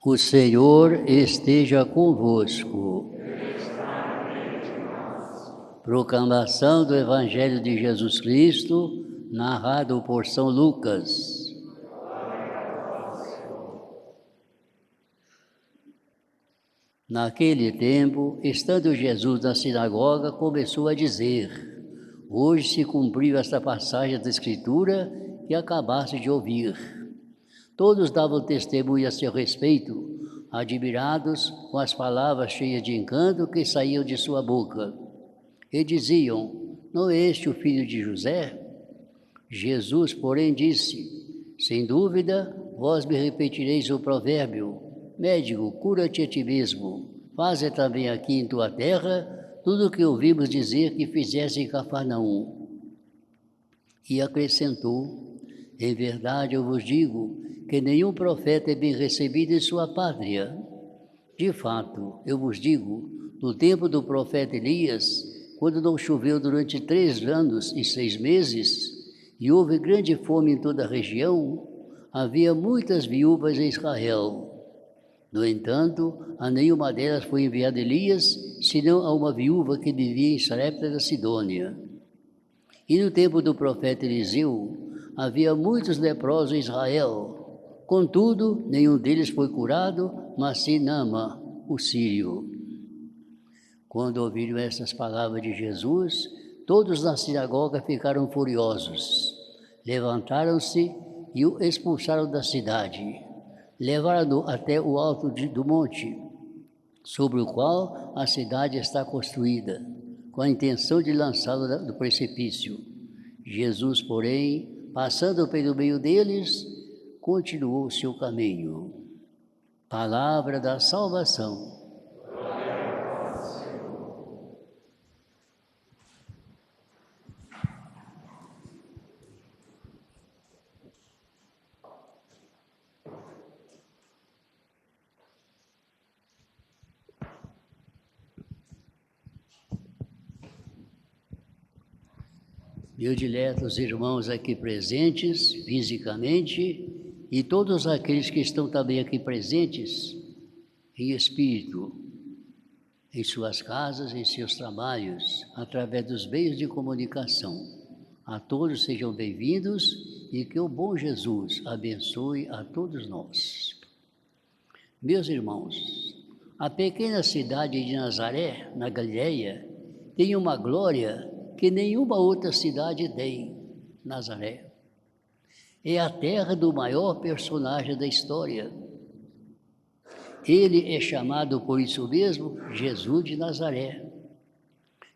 O Senhor esteja convosco. Proclamação do Evangelho de Jesus Cristo, narrado por São Lucas. Naquele tempo, estando Jesus na sinagoga, começou a dizer: hoje se cumpriu esta passagem da Escritura que acabaste de ouvir. Todos davam testemunho a seu respeito, admirados com as palavras cheias de encanto que saíam de sua boca. E diziam: não é este o filho de José? Jesus, porém, disse: sem dúvida, vós me repetireis o provérbio: médico, cura-te a ti mesmo. Faze também aqui em tua terra tudo o que ouvimos dizer que fizeste em Cafarnaum. E acrescentou: em verdade eu vos digo que nenhum profeta é bem recebido em sua pátria. De fato, eu vos digo, no tempo do profeta Elias, quando não choveu durante 3 anos e 6 meses, e houve grande fome em toda a região, havia muitas viúvas em Israel. No entanto, a nenhuma delas foi enviado Elias, senão a uma viúva que vivia em Sarepta da Sidônia. E no tempo do profeta Eliseu, havia muitos leprosos em Israel. Contudo, nenhum deles foi curado, mas sim Naamã, o sírio. Quando ouviram estas palavras de Jesus, todos na sinagoga ficaram furiosos. Levantaram-se e o expulsaram da cidade. Levaram-no até o alto do monte, sobre o qual a cidade está construída, com a intenção de lançá-lo do precipício. Jesus, porém, passando pelo meio deles, continuou o seu caminho. Palavra da salvação. Meus diletos irmãos aqui presentes, fisicamente, e todos aqueles que estão também aqui presentes, em espírito, em suas casas, em seus trabalhos, através dos meios de comunicação. A todos sejam bem-vindos e que o bom Jesus abençoe a todos nós. Meus irmãos, a pequena cidade de Nazaré, na Galileia, tem uma glória que nenhuma outra cidade tem. Nazaré é a terra do maior personagem da história. Ele é chamado por isso mesmo Jesus de Nazaré.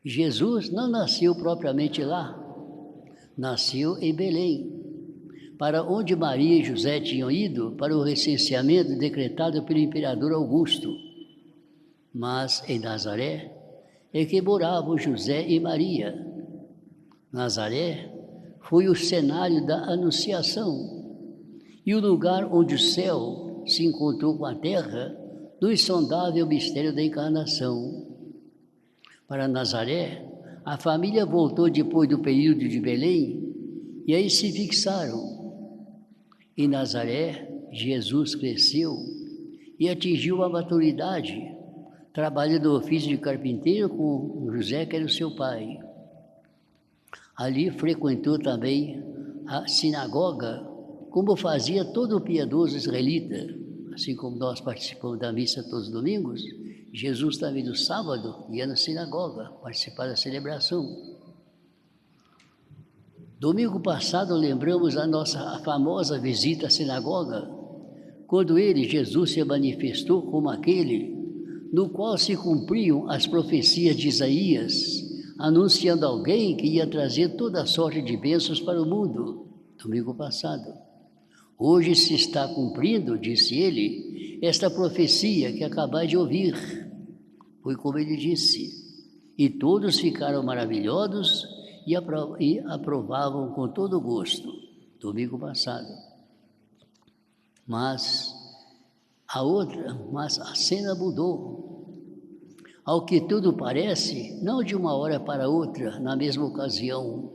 Jesus não nasceu propriamente lá, nasceu em Belém, para onde Maria e José tinham ido para o recenseamento decretado pelo imperador Augusto. Mas em Nazaré é que moravam José e Maria. Nazaré foi o cenário da Anunciação e o lugar onde o céu se encontrou com a terra no insondável mistério da encarnação. Para Nazaré, a família voltou depois do período de Belém e aí se fixaram. Em Nazaré, Jesus cresceu e atingiu a maturidade, trabalhando no ofício de carpinteiro com José, que era o seu pai. Ali frequentou também a sinagoga, como fazia todo o piedoso israelita. Assim como nós participamos da missa todos os domingos, Jesus também no sábado ia na sinagoga participar da celebração. Domingo passado lembramos a famosa visita à sinagoga, quando ele, Jesus, se manifestou como aquele no qual se cumpriam as profecias de Isaías, anunciando alguém que ia trazer toda sorte de bênçãos para o mundo, domingo passado. Hoje se está cumprindo, disse ele, esta profecia que acabais de ouvir. Foi como ele disse, e todos ficaram maravilhados e aprovavam com todo gosto, domingo passado. Mas a cena mudou. Ao que tudo parece, não de uma hora para outra, na mesma ocasião,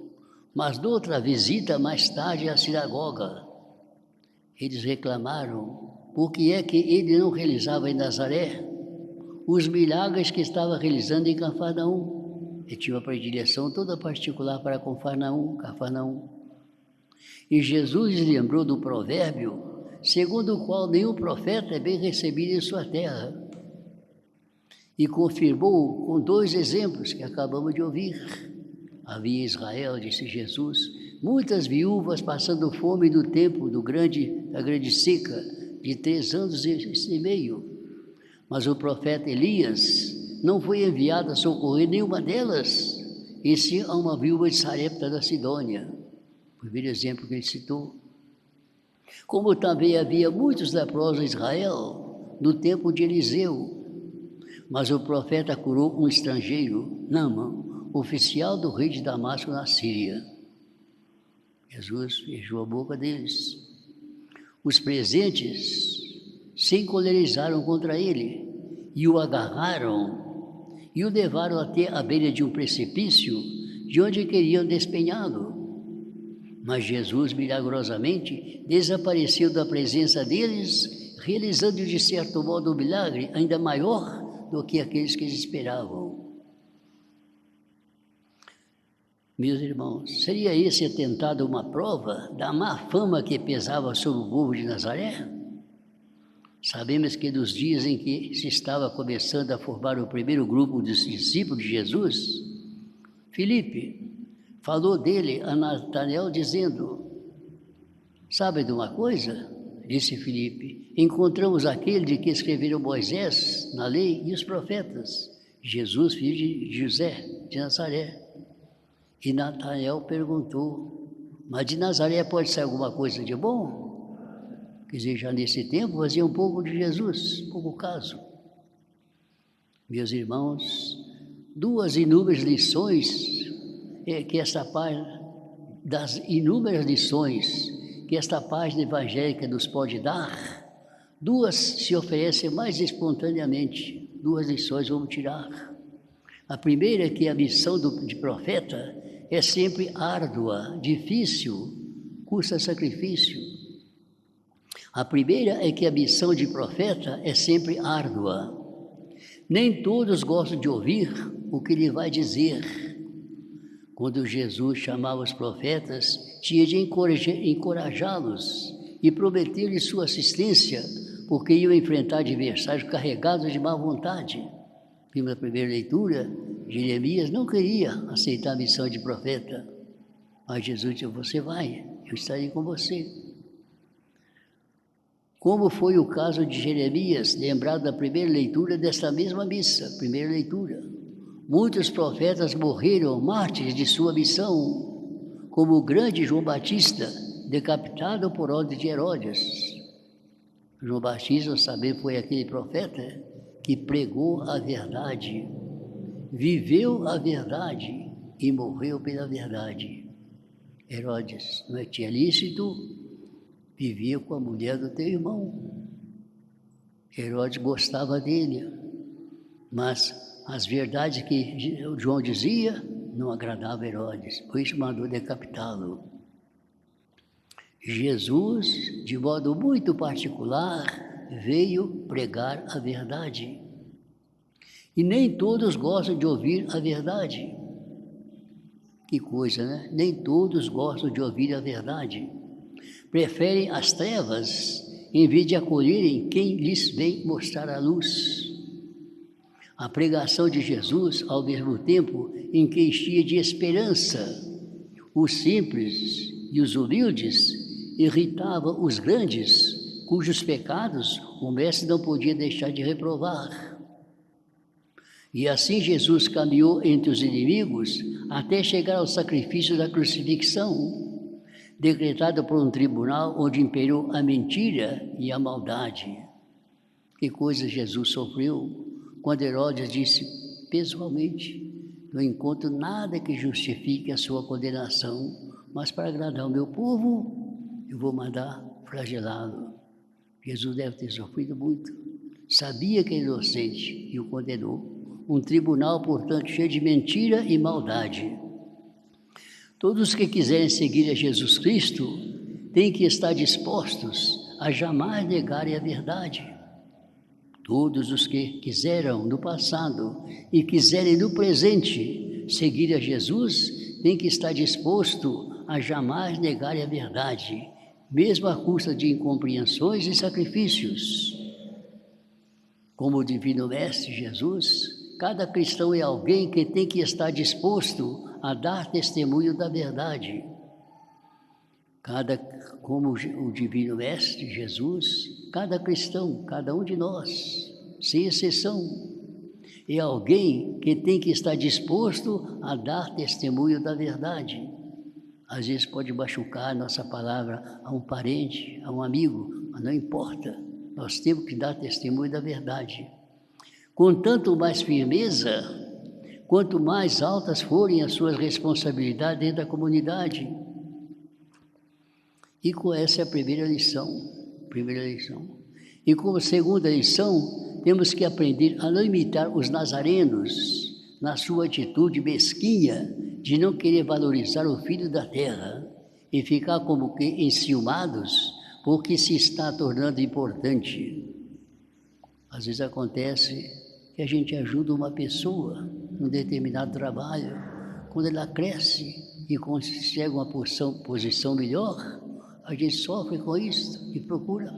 mas noutra visita mais tarde à sinagoga. Eles reclamaram por que é que ele não realizava em Nazaré os milagres que estava realizando em Cafarnaum? Ele tinha uma predileção toda particular para Cafarnaum. E Jesus lhe lembrou do provérbio, segundo o qual nenhum profeta é bem recebido em sua terra. E confirmou com 2 exemplos que acabamos de ouvir. Havia em Israel, disse Jesus, muitas viúvas passando fome no tempo da grande seca, de 3 anos e meio. Mas o profeta Elias não foi enviado a socorrer nenhuma delas, e sim a uma viúva de Sarepta da Sidônia. O primeiro exemplo que ele citou. Como também havia muitos leprosos em Israel, no tempo de Eliseu. Mas o profeta curou um estrangeiro, Naamã, oficial do rei de Damasco na Síria. Jesus fechou a boca deles. Os presentes se encolerizaram contra ele e o agarraram e o levaram até a beira de um precipício, de onde queriam despenhá-lo. Mas Jesus, milagrosamente, desapareceu da presença deles, realizando de certo modo um milagre ainda maior do que aqueles que eles esperavam. Meus irmãos, seria esse atentado uma prova da má fama que pesava sobre o povo de Nazaré? Sabemos que nos dias em que se estava começando a formar o primeiro grupo dos discípulos de Jesus, Filipe falou dele a Natanael dizendo, sabe de uma coisa? Disse Filipe, encontramos aquele de que escreveram Moisés na lei e os profetas, Jesus, filho de José, de Nazaré. E Natanael perguntou, mas de Nazaré pode ser alguma coisa de bom? Quer dizer, já nesse tempo fazia um pouco de Jesus, pouco caso. Meus irmãos, 2 inúmeras lições, das inúmeras lições que esta página evangélica nos pode dar, 2 se oferecem mais espontaneamente, 2 lições vamos tirar. A primeira é que a missão de profeta é sempre árdua, difícil, custa sacrifício. A primeira é que a missão de profeta é sempre árdua. Nem todos gostam de ouvir o que ele vai dizer. Quando Jesus chamava os profetas, tinha de encorajá-los e prometer-lhes sua assistência, porque iam enfrentar adversários carregados de má vontade. Vimos na primeira leitura, Jeremias não queria aceitar a missão de profeta, mas Jesus disse, você vai, eu estarei com você. Como foi o caso de Jeremias, lembrado da primeira leitura desta mesma missa, primeira leitura. Muitos profetas morreram mártires de sua missão, como o grande João Batista, decapitado por ordem de Herodes. João Batista, sabe, foi aquele profeta que pregou a verdade, viveu a verdade e morreu pela verdade. Herodes não tinha lícito, vivia com a mulher do teu irmão. Herodes gostava dele, mas as verdades que João dizia não agradavam a Herodes, por isso mandou decapitá-lo. Jesus, de modo muito particular, veio pregar a verdade. E nem todos gostam de ouvir a verdade. Que coisa, né? Nem todos gostam de ouvir a verdade. Preferem as trevas em vez de acolherem quem lhes vem mostrar a luz. A pregação de Jesus, ao mesmo tempo em que enchia de esperança os simples e os humildes, irritava os grandes, cujos pecados o mestre não podia deixar de reprovar. E assim Jesus caminhou entre os inimigos até chegar ao sacrifício da crucifixão, decretado por um tribunal onde imperou a mentira e a maldade. Que coisa Jesus sofreu quando Herodes disse pessoalmente, não encontro nada que justifique a sua condenação, mas para agradar o meu povo, eu vou mandar flagelá-lo. Jesus deve ter sofrido muito, sabia que era inocente e o condenou. Um tribunal, portanto, cheio de mentira e maldade. Todos que quiserem seguir a Jesus Cristo têm que estar dispostos a jamais negarem a verdade. Todos os que quiseram no passado e quiserem no presente seguir a Jesus, têm que estar disposto a jamais negarem a verdade, mesmo à custa de incompreensões e sacrifícios. Como o Divino Mestre Jesus, cada cristão é alguém que tem que estar disposto a dar testemunho da verdade. Como o Divino Mestre Jesus, cada cristão, cada um de nós, sem exceção, é alguém que tem que estar disposto a dar testemunho da verdade. Às vezes pode machucar a nossa palavra a um parente, a um amigo, mas não importa, nós temos que dar testemunho da verdade. Com tanto mais firmeza, quanto mais altas forem as suas responsabilidades dentro da comunidade. E com essa é a primeira lição. E como segunda lição, temos que aprender a não imitar os nazarenos na sua atitude mesquinha de não querer valorizar o filho da terra e ficar como que enciumados porque se está tornando importante. Às vezes acontece que a gente ajuda uma pessoa num determinado trabalho, quando ela cresce e consegue uma posição melhor, a gente sofre com isso e procura.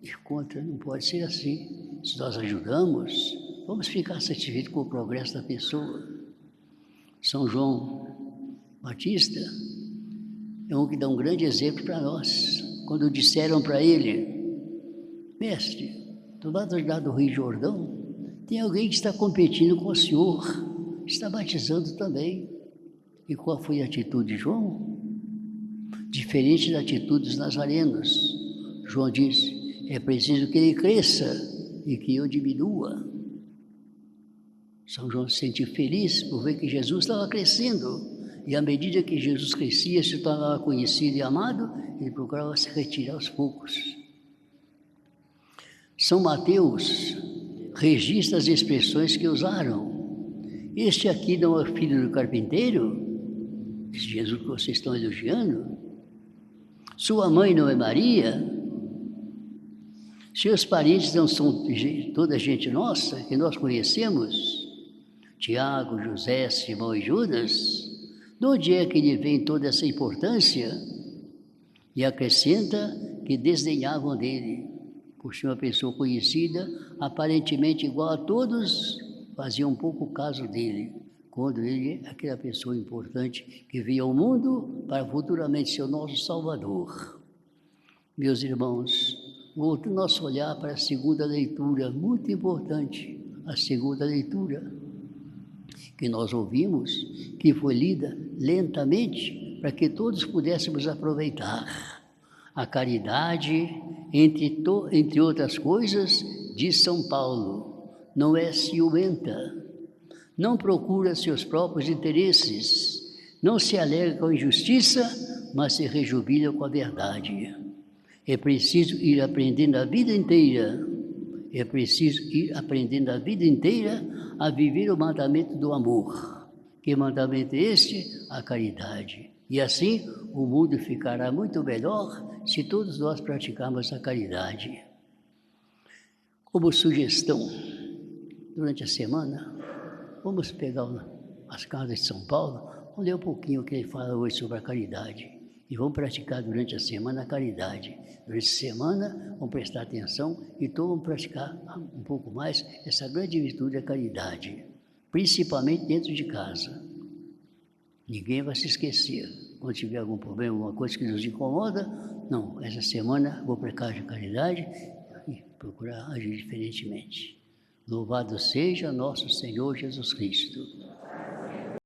E contra, não pode ser assim. Se nós ajudamos, vamos ficar satisfeitos com o progresso da pessoa. São João Batista é um que dá um grande exemplo para nós. Quando disseram para ele: mestre, do lado do Rio Jordão, tem alguém que está competindo com o senhor, está batizando também. E qual foi a atitude de João? Diferente da atitude dos nazarenos. João disse: é preciso que ele cresça e que eu diminua. São João se sentiu feliz por ver que Jesus estava crescendo. E à medida que Jesus crescia, se tornava conhecido e amado, ele procurava se retirar aos poucos. São Mateus registra as expressões que usaram. Este aqui não é filho do carpinteiro? Esse Jesus que vocês estão elogiando? Sua mãe não é Maria? Seus parentes não são toda gente nossa, que nós conhecemos? Tiago, José, Simão e Judas? De onde é que lhe vem toda essa importância? E acrescenta que desdenhavam dele, por ser uma pessoa conhecida, aparentemente igual a todos, faziam um pouco caso dele, quando ele é aquela pessoa importante que veio ao mundo para futuramente ser o nosso Salvador. Meus irmãos, volto nosso olhar para a segunda leitura, muito importante, a segunda leitura, que nós ouvimos, que foi lida lentamente, para que todos pudéssemos aproveitar. A caridade, entre outras coisas, diz São Paulo, não é ciumenta, não procura seus próprios interesses, não se alegra com a injustiça, mas se rejubila com a verdade. É preciso ir aprendendo a vida inteira, a viver o mandamento do amor. Que mandamento é este? A caridade. E assim o mundo ficará muito melhor se todos nós praticarmos a caridade. Como sugestão, durante a semana, vamos pegar as cartas de São Paulo, vamos ler um pouquinho o que ele fala hoje sobre a caridade. E vamos praticar durante a semana a caridade. Durante a semana, vamos prestar atenção e todos vamos praticar um pouco mais essa grande virtude da caridade, principalmente dentro de casa. Ninguém vai se esquecer. Quando tiver algum problema, alguma coisa que nos incomoda, não, essa semana vou praticar a caridade e procurar agir diferentemente. Louvado seja nosso Senhor Jesus Cristo.